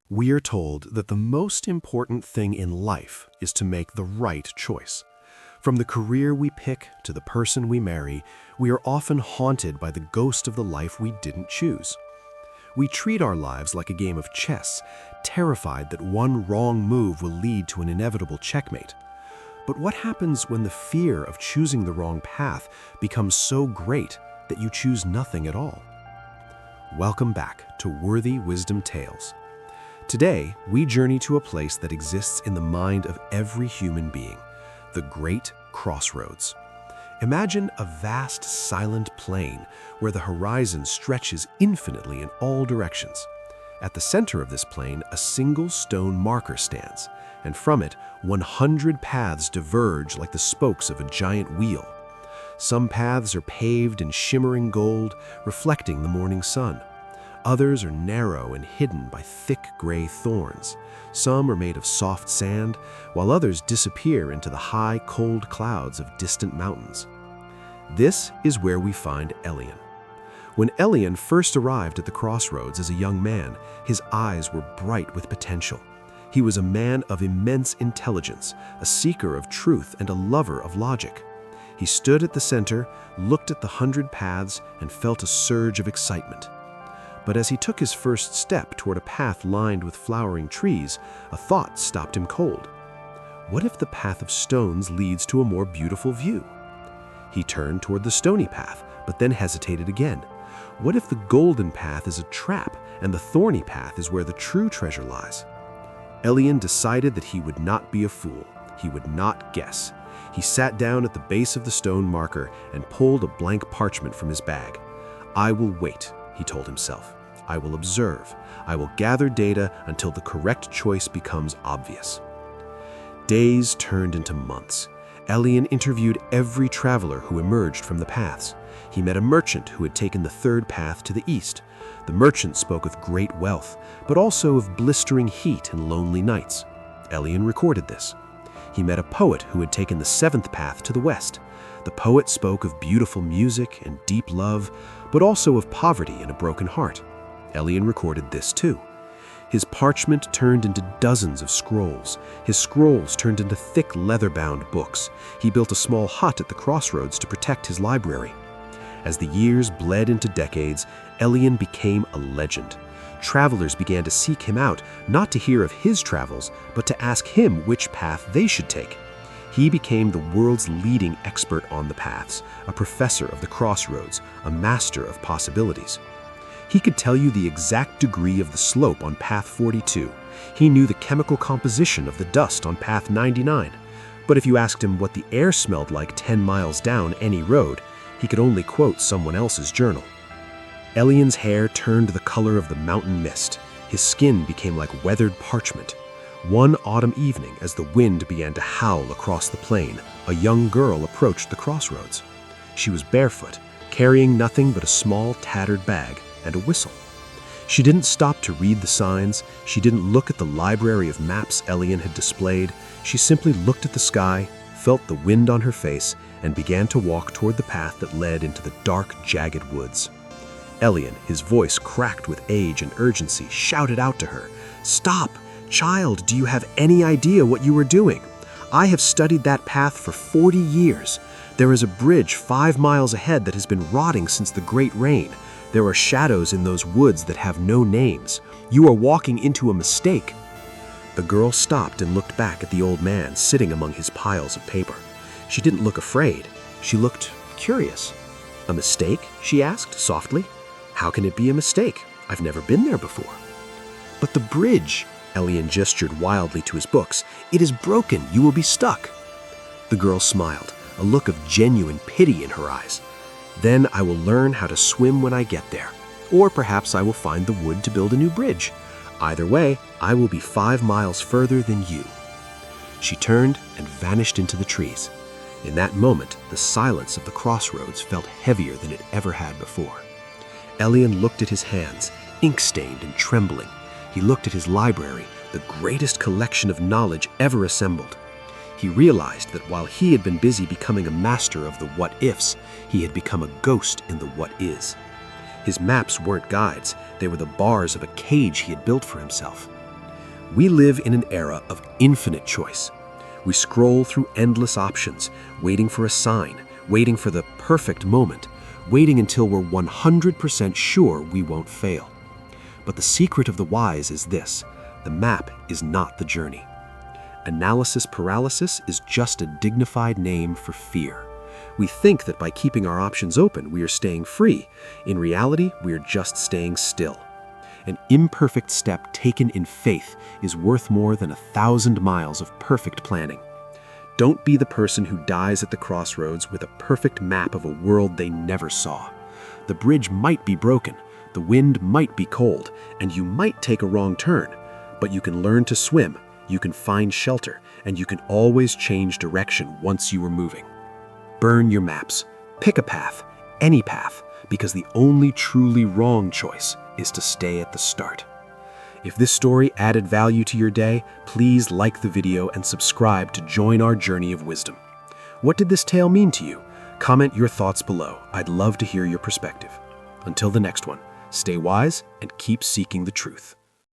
We are told that the most important thing in life is to make the right choice. From the career we pick to the person we marry, we are often haunted by the ghost of the life we didn't choose. We treat our lives like a game of chess, terrified that one wrong move will lead to an inevitable checkmate. But what happens when the fear of choosing the wrong path becomes so great that you choose nothing at all? Welcome back to Worthy Wisdom Tales. Today, we journey to a place that exists in the mind of every human being, the Great Crossroads. Imagine a vast, silent plain where the horizon stretches infinitely in all directions. At the center of this plain, a single stone marker stands, and from it, 100 paths diverge like the spokes of a giant wheel. Some paths are paved in shimmering gold, reflecting the morning sun. Others are narrow and hidden by thick gray thorns. Some are made of soft sand, while others disappear into the high, cold clouds of distant mountains. This is where we find Elian. When Elian first arrived at the crossroads as a young man, his eyes were bright with potential. He was a man of immense intelligence, a seeker of truth and a lover of logic. He stood at the center, looked at the 100 paths, and felt a surge of excitement. But as he took his first step toward a path lined with flowering trees, a thought stopped him cold. What if the path of stones leads to a more beautiful view? He turned toward the stony path, but then hesitated again. What if the golden path is a trap and the thorny path is where the true treasure lies? Elian decided that he would not be a fool. He would not guess. He sat down at the base of the stone marker and pulled a blank parchment from his bag. "I will wait," he told himself. "I will observe. I will gather data until the correct choice becomes obvious." Days turned into months. Elian interviewed every traveler who emerged from the paths. He met a merchant who had taken the third path to the east. The merchant spoke of great wealth, but also of blistering heat and lonely nights. Elian recorded this. He met a poet who had taken the seventh path to the west. The poet spoke of beautiful music and deep love, but also of poverty and a broken heart. Elian recorded this too. His parchment turned into dozens of scrolls. His scrolls turned into thick leather-bound books. He built a small hut at the crossroads to protect his library. As the years bled into decades, Elian became a legend. Travelers began to seek him out, not to hear of his travels, but to ask him which path they should take. He became the world's leading expert on the paths, a professor of the crossroads, a master of possibilities. He could tell you the exact degree of the slope on path 42. He knew the chemical composition of the dust on path 99. But if you asked him what the air smelled like 10 miles down any road, he could only quote someone else's journal. Elian's hair turned the color of the mountain mist. His skin became like weathered parchment. One autumn evening, as the wind began to howl across the plain, a young girl approached the crossroads. She was barefoot, carrying nothing but a small, tattered bag and a whistle. She didn't stop to read the signs. She didn't look at the library of maps Elian had displayed. She simply looked at the sky, felt the wind on her face, and began to walk toward the path that led into the dark, jagged woods. Elian, his voice cracked with age and urgency, shouted out to her, "Stop! Child, do you have any idea what you are doing? I have studied that path for 40 years. There is a bridge 5 miles ahead that has been rotting since the great rain. There are shadows in those woods that have no names. You are walking into a mistake." The girl stopped and looked back at the old man sitting among his piles of paper. She didn't look afraid. She looked curious. "A mistake?" she asked softly. "How can it be a mistake? I've never been there before." "But the bridge," Elian gestured wildly to his books. "It is broken. You will be stuck." The girl smiled, a look of genuine pity in her eyes. "Then I will learn how to swim when I get there. Or perhaps I will find the wood to build a new bridge. Either way, I will be 5 miles further than you." She turned and vanished into the trees. In that moment, the silence of the crossroads felt heavier than it ever had before. Elian looked at his hands, ink-stained and trembling. He looked at his library, the greatest collection of knowledge ever assembled. He realized that while he had been busy becoming a master of the what-ifs, he had become a ghost in the what-is. His maps weren't guides, they were the bars of a cage he had built for himself. We live in an era of infinite choice. We scroll through endless options, waiting for a sign, waiting for the perfect moment, waiting until we're 100% sure we won't fail. But the secret of the wise is this: the map is not the journey. Analysis paralysis is just a dignified name for fear. We think that by keeping our options open, we are staying free. In reality, we are just staying still. An imperfect step taken in faith is worth more than 1,000 miles of perfect planning. Don't be the person who dies at the crossroads with a perfect map of a world they never saw. The bridge might be broken, the wind might be cold, and you might take a wrong turn, but you can learn to swim, you can find shelter, and you can always change direction once you are moving. Burn your maps. Pick a path, any path, because the only truly wrong choice is to stay at the start. If this story added value to your day, please like the video and subscribe to join our journey of wisdom. What did this tale mean to you? Comment your thoughts below. I'd love to hear your perspective. Until the next one, stay wise and keep seeking the truth.